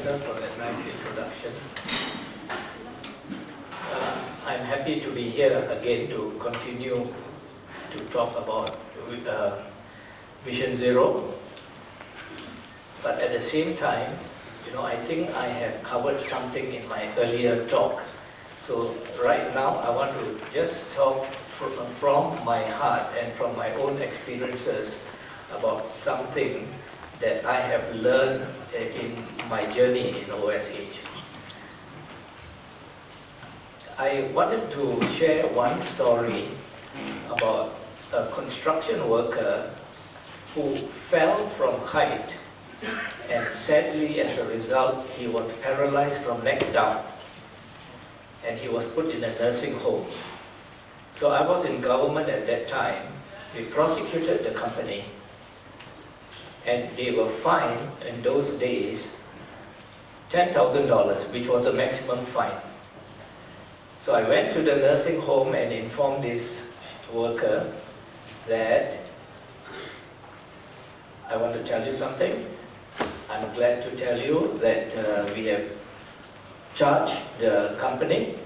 Professor, for that nice introduction. I'm happy to be here again to continue to talk about Vision Zero. But at the same time, I think I have covered something in my earlier talk. So right now, I want to just talk from my heart and from my own experiences about something that I have learned in my journey in OSH. I wanted to share one story about a construction worker who fell from height, and sadly as a result he was paralyzed from neck down, and he was put in a nursing home. So I was in government at that time. We prosecuted the company, and they were fined in those days $10,000, which was the maximum fine. So I went to the nursing home and informed this worker that I want to tell you something. I'm glad to tell you that we have charged the company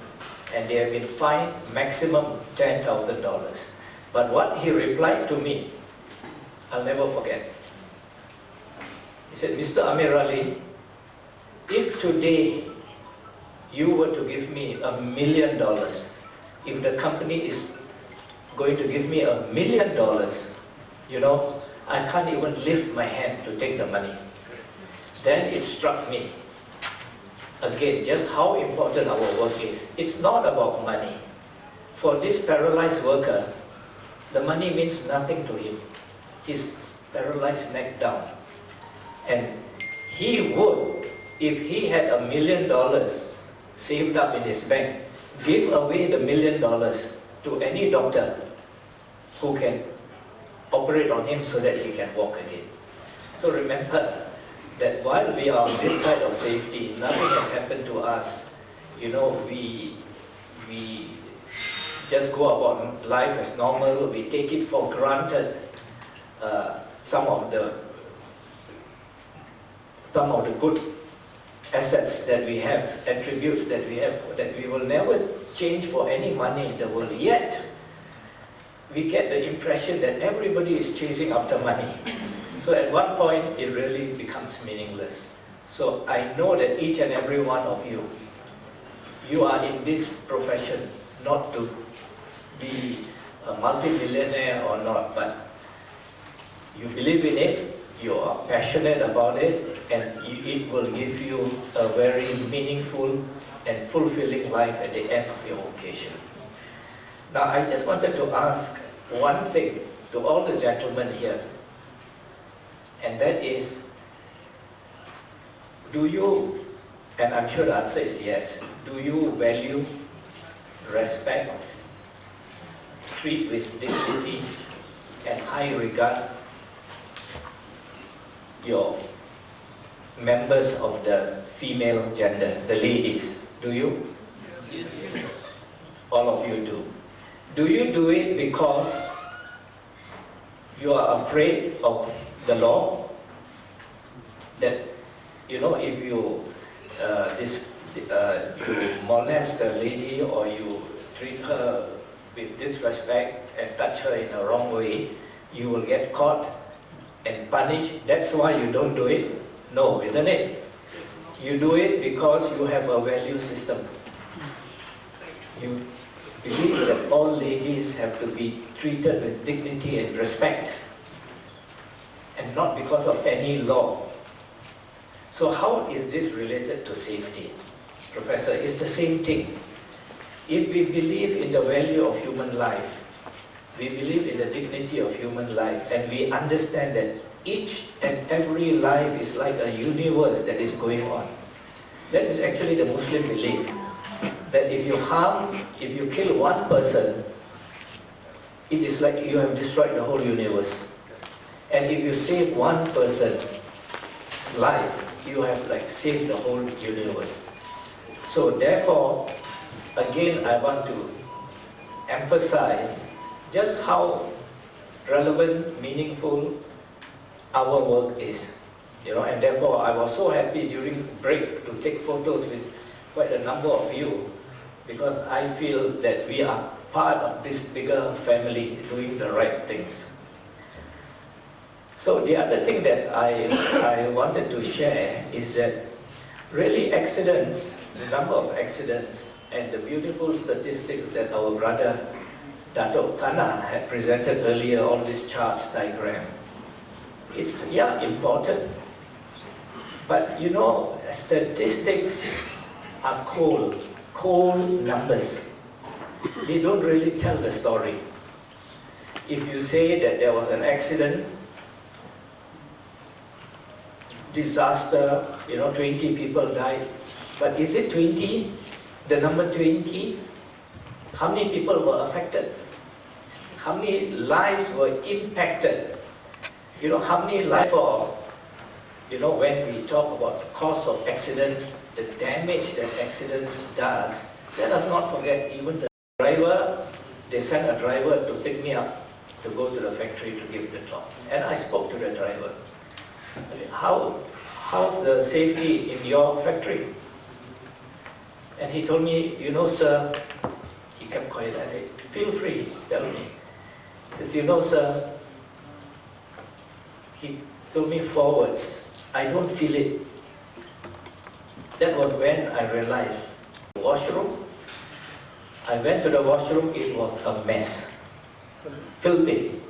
and they have been fined maximum $10,000. But what he replied to me, I'll never forget. He said, Mr. Ameerali, if today you were to give me $1 million, if the company is going to give me $1 million, I can't even lift my hand to take the money. Then it struck me, again, just how important our work is. It's not about money. For this paralyzed worker, the money means nothing to him. He's paralyzed neck down. And he would, if he had $1 million saved up in his bank, give away the $1 million to any doctor who can operate on him so that he can walk again. So remember that while we are on this side of safety, nothing has happened to us. We just go about life as normal. We take it for granted. Some of the good assets that we have, attributes that we have, that we will never change for any money in the world. Yet, we get the impression that everybody is chasing after money. So at one point, it really becomes meaningless. So I know that each and every one of you are in this profession not to be a multi-millionaire or not, but you believe in it, you are passionate about it, and it will give you a very meaningful and fulfilling life at the end of your vocation. Now, I just wanted to ask one thing to all the gentlemen here, and that is, do you, and I'm sure the answer is yes, do you value, respect, treat with dignity and high regard your members of the female gender, the ladies? Do you? Yes. All of you do. Do you do it because you are afraid of the law? That, if you molest a lady or you treat her with disrespect and touch her in a wrong way, you will get caught and punished. That's why you don't do it? No, isn't it? You do it because you have a value system. You believe that all ladies have to be treated with dignity and respect, and not because of any law. So how is this related to safety? Professor, it's the same thing. If we believe in the value of human life, we believe in the dignity of human life, and we understand that each and every life is like a universe that is going on. That is actually the Muslim belief. That if you kill one person, it is like you have destroyed the whole universe. And if you save one person's life, you have saved the whole universe. So therefore, again, I want to emphasize just how relevant, meaningful our work is. And therefore I was so happy during break to take photos with quite a number of you, because I feel that we are part of this bigger family doing the right things. So the other thing that I wanted to share is that really accidents, the number of accidents and the beautiful statistics that our brother Dato' Kana had presented earlier, all these charts, diagram. It's, important. But statistics are cold numbers. They don't really tell the story. If you say that there was an accident, disaster, 20 people died, but is it 20? The number 20? How many people were affected? How many lives were impacted? How many lives are, when we talk about the cause of accidents, the damage that accidents does, let us not forget even the driver. They sent a driver to pick me up to go to the factory to give the talk. And I spoke to the driver. How's the safety in your factory? And he told me, sir, he kept quiet. I said, feel free, tell me. He says, sir, he told me 4 words, I don't feel it. That was when I realized the washroom. I went to the washroom, it was a mess, filthy.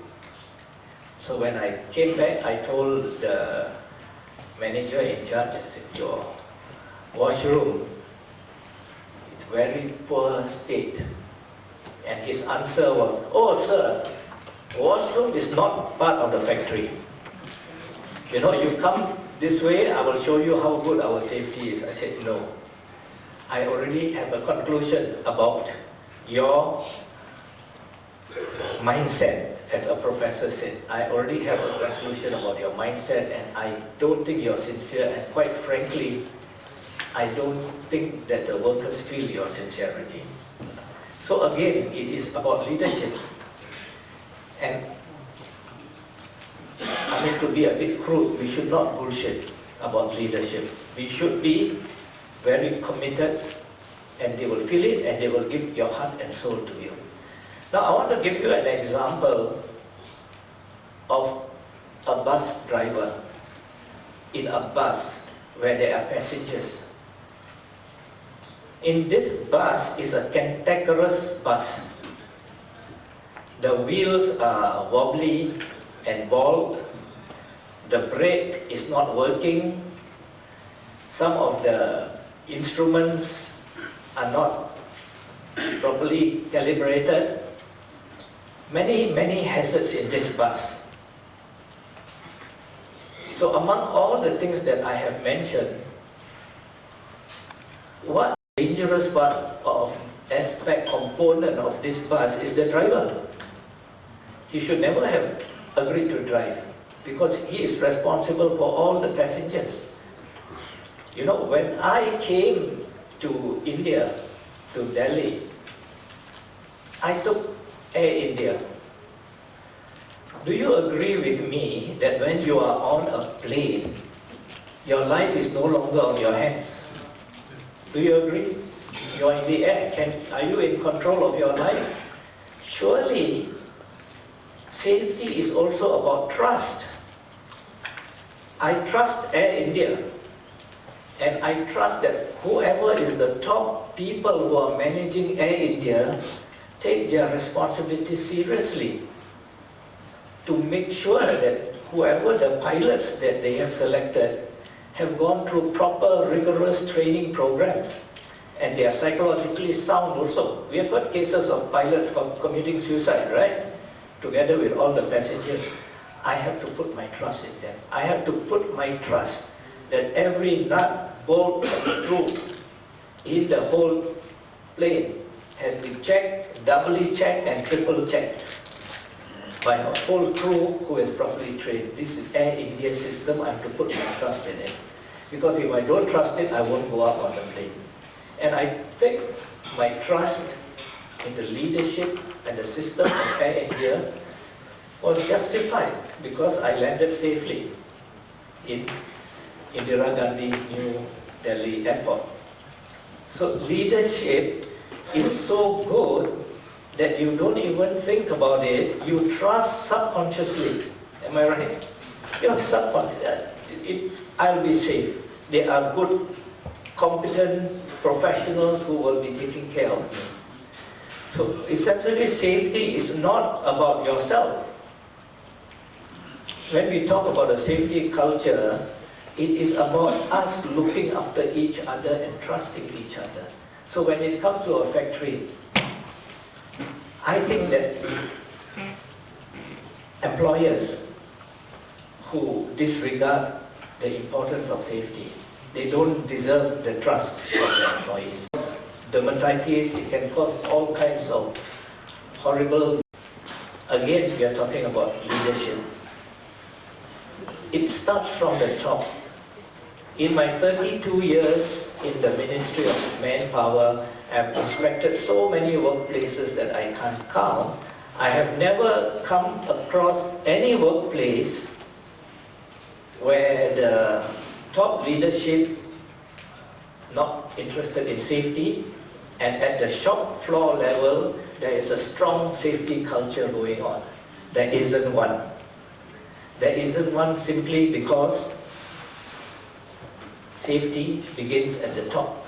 So when I came back, I told the manager in charge, I said, your washroom, it's very poor state. And his answer was, oh sir, washroom is not part of the factory. You come this way, I will show you how good our safety is. I said, no. I already have a conclusion about your mindset. As a professor said, I already have a conclusion about your mindset, and I don't think you're sincere, and quite frankly, I don't think that the workers feel your sincerity. So again, it is about leadership. And to be a bit crude, we should not bullshit about leadership. We should be very committed, and they will feel it, and they will give your heart and soul to you. Now I want to give you an example of a bus driver in a bus where there are passengers. In this bus is a cantankerous bus. The wheels are wobbly and bald. The brake is not working. Some of the instruments are not properly calibrated. Many hazards in this bus. So among all the things that I have mentioned, what dangerous part of aspect component of this bus is the driver. He should never have agreed to drive because he is responsible for all the passengers. When I came to India, to Delhi, I took Air India. Do you agree with me that when you are on a plane, your life is no longer on your hands? Do you agree? You are in the air. Are you in control of your life? Surely, safety is also about trust. I trust Air India. And I trust that whoever is the top people who are managing Air India take their responsibility seriously to make sure that whoever the pilots that they have selected have gone through proper rigorous training programs and they are psychologically sound also. We have heard cases of pilots committing suicide, right? Together with all the passengers. I have to put my trust in them. I have to put my trust that every nut, bolt and screw in the whole plane has been checked, doubly checked and triple checked by a whole crew who is properly trained. This is Air India system. I have to put my trust in it. Because if I don't trust it, I won't go up on the plane. And I think my trust in the leadership and the system of Air India was justified because I landed safely in Indira Gandhi New Delhi Airport. So leadership is so good that you don't even think about it, you trust subconsciously. Am I right? Your subconsciously, I'll be safe. They are good, competent professionals who will be taking care of me. So essentially safety is not about yourself. When we talk about a safety culture, it is about us looking after each other and trusting each other. So when it comes to a factory, I think that employers who disregard the importance of safety, they don't deserve the trust of the employees. Dermatitis, it can cause all kinds of horrible, again we are talking about leadership. It starts from the top. In my 32 years in the Ministry of Manpower, I have inspected so many workplaces that I can't count. I have never come across any workplace where the top leadership not interested in safety, and at the shop floor level there is a strong safety culture going on. There isn't one. There isn't one simply because safety begins at the top.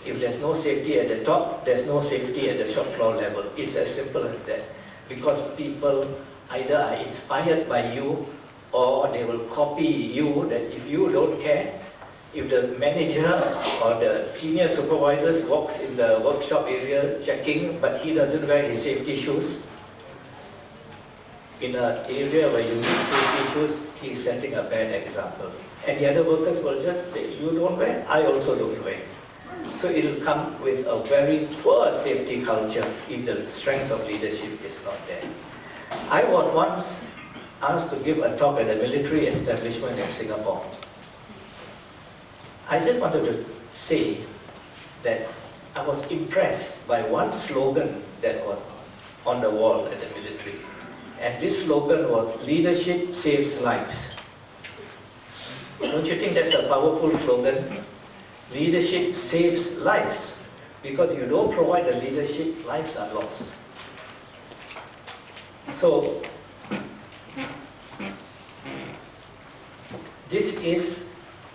If there's no safety at the top, there's no safety at the shop floor level. It's as simple as that. Because people either are inspired by you or they will copy you, that if you don't care, if the manager or the senior supervisor walks in the workshop area checking, but he doesn't wear his safety shoes, in an area where you need safety shoes, he's setting a bad example. And the other workers will just say, you don't wear, I also don't wear. So it will come with a very poor safety culture if the strength of leadership is not there. I was once asked to give a talk at a military establishment in Singapore. I just wanted to say that I was impressed by one slogan that was on the wall at the military. And this slogan was, leadership saves lives. Don't you think that's a powerful slogan? Leadership saves lives. Because you don't provide the leadership, lives are lost. So, this is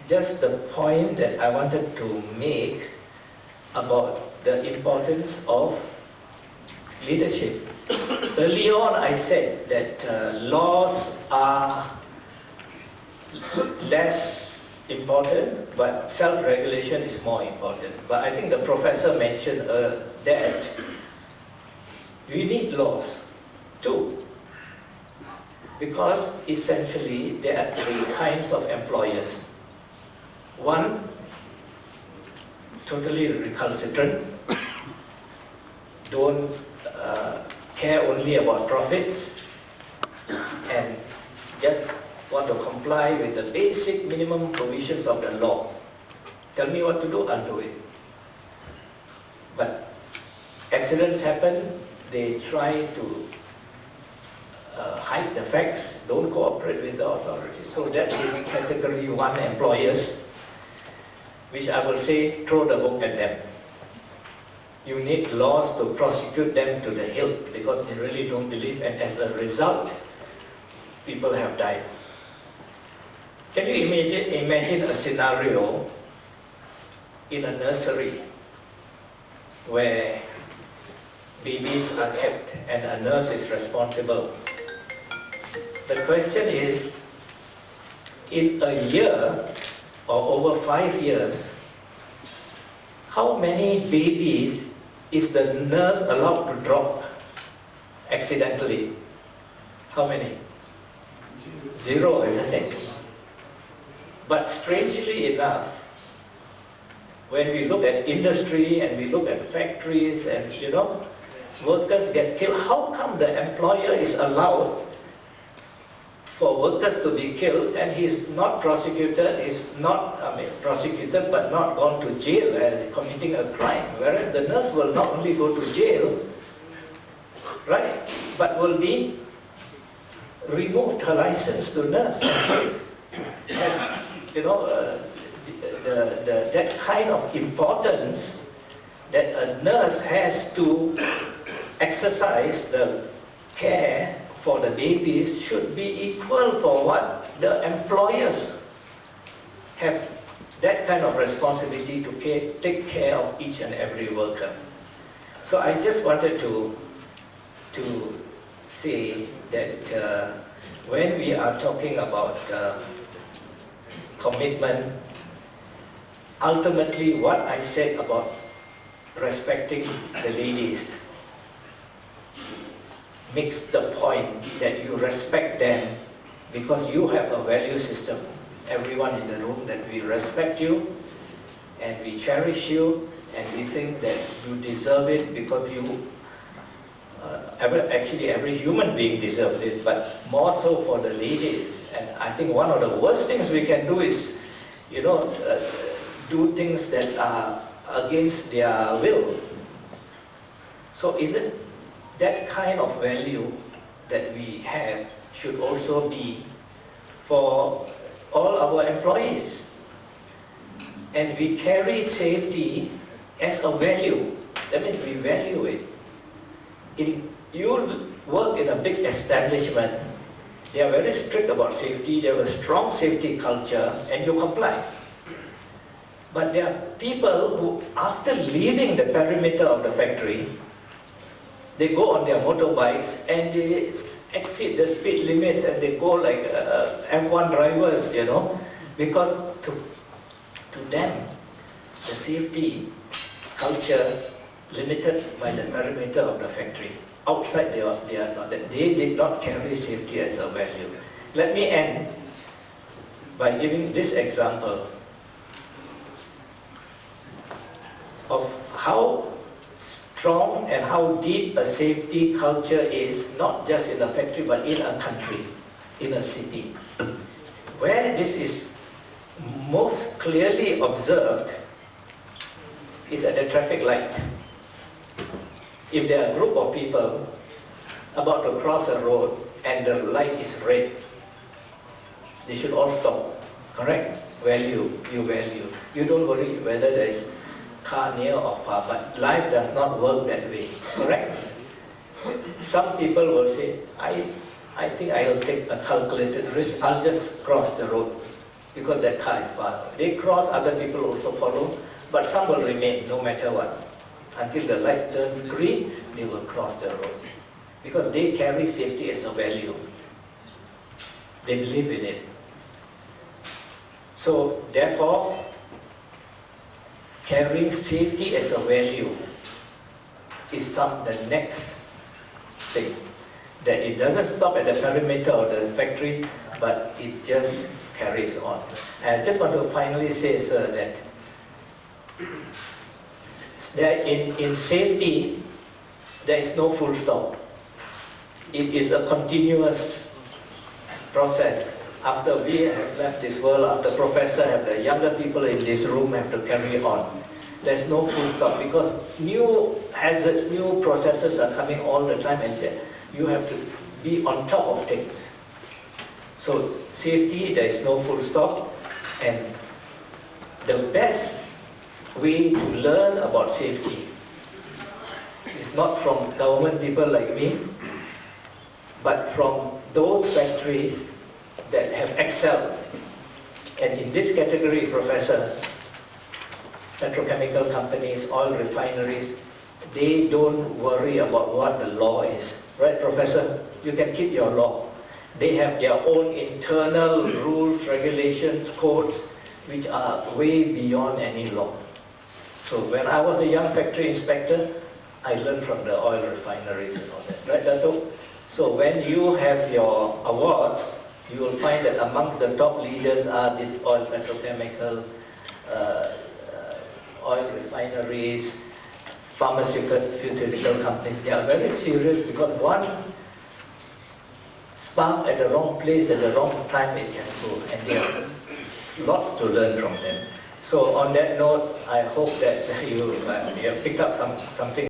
just the point that I wanted to make about the importance of leadership. Early on I said that laws are less important, but self-regulation is more important. But I think the professor mentioned that we need laws too. Because essentially there are three kinds of employers. One, totally recalcitrant, don't care only about profits and just want to comply with the basic minimum provisions of the law. Tell me what to do, I'll do it. But accidents happen, they try to hide the facts, don't cooperate with the authorities. So that is category 1 employers, which I will say, throw the book at them. You need laws to prosecute them to the hilt because they really don't believe, and as a result, people have died. Can you imagine a scenario in a nursery where babies are kept and a nurse is responsible? The question is, in a year or over 5 years, how many babies is the nurse allowed to drop accidentally? How many? 0, isn't it? But strangely enough, when we look at industry and we look at factories and workers get killed, how come the employer is allowed for workers to be killed and he's not prosecuted, prosecuted but not gone to jail as committing a crime, whereas the nurse will not only go to jail, right, but will be removed her license to nurse. As that kind of importance that a nurse has to exercise the care for the babies should be equal for what the employers have, that kind of responsibility to take care of each and every worker. So I just wanted to say that when we are talking about commitment, ultimately what I said about respecting the ladies makes the point that you respect them because you have a value system. Everyone in the room, that we respect you and we cherish you and we think that you deserve it because you, actually every human being deserves it, but more so for the ladies. And I think one of the worst things we can do is, do things that are against their will. So isn't that kind of value that we have should also be for all our employees. And we carry safety as a value. That means we value it. You work in a big establishment, they are very strict about safety, they have a strong safety culture, and you comply. But there are people who, after leaving the perimeter of the factory, they go on their motorbikes and they exceed the speed limits and they go like F1 drivers, because to them, the safety culture limited by the perimeter of the factory. Outside they are not. They did not carry safety as a value. Let me end by giving this example of how strong and how deep a safety culture is, not just in a factory but in a country, in a city. Where this is most clearly observed is at the traffic light. If there are a group of people about to cross a road and the light is red, they should all stop, correct? You value. You don't worry whether there is car near or far, but life does not work that way, correct? Some people will say, I think I will take a calculated risk, I'll just cross the road because that car is far. They cross, other people also follow, but some will remain no matter what. Until the light turns green, they will cross the road because they carry safety as a value. They believe in it. So therefore, carrying safety as a value is the next thing. That it doesn't stop at the perimeter of the factory, but it just carries on. And I just want to finally say, sir, that in safety, there is no full stop. It is a continuous process. After we have left this world, after Professor, have the younger people in this room have to carry on. There's no full stop because new hazards, new processes are coming all the time and you have to be on top of things. So safety, there is no full stop, and the best way to learn about safety is not from government people like me, but from those factories that have excelled. And in this category, Professor, petrochemical companies, oil refineries, they don't worry about what the law is. Right, Professor? You can keep your law. They have their own internal rules, regulations, codes, which are way beyond any law. So when I was a young factory inspector, I learned from the oil refineries and all that. Right, Dato? So when you have your awards, you will find that amongst the top leaders are these oil petrochemical, oil refineries, pharmaceutical companies. They are very serious because one spark at the wrong place at the wrong time it can go, and there are lots to learn from them. So on that note, I hope that you have picked up something.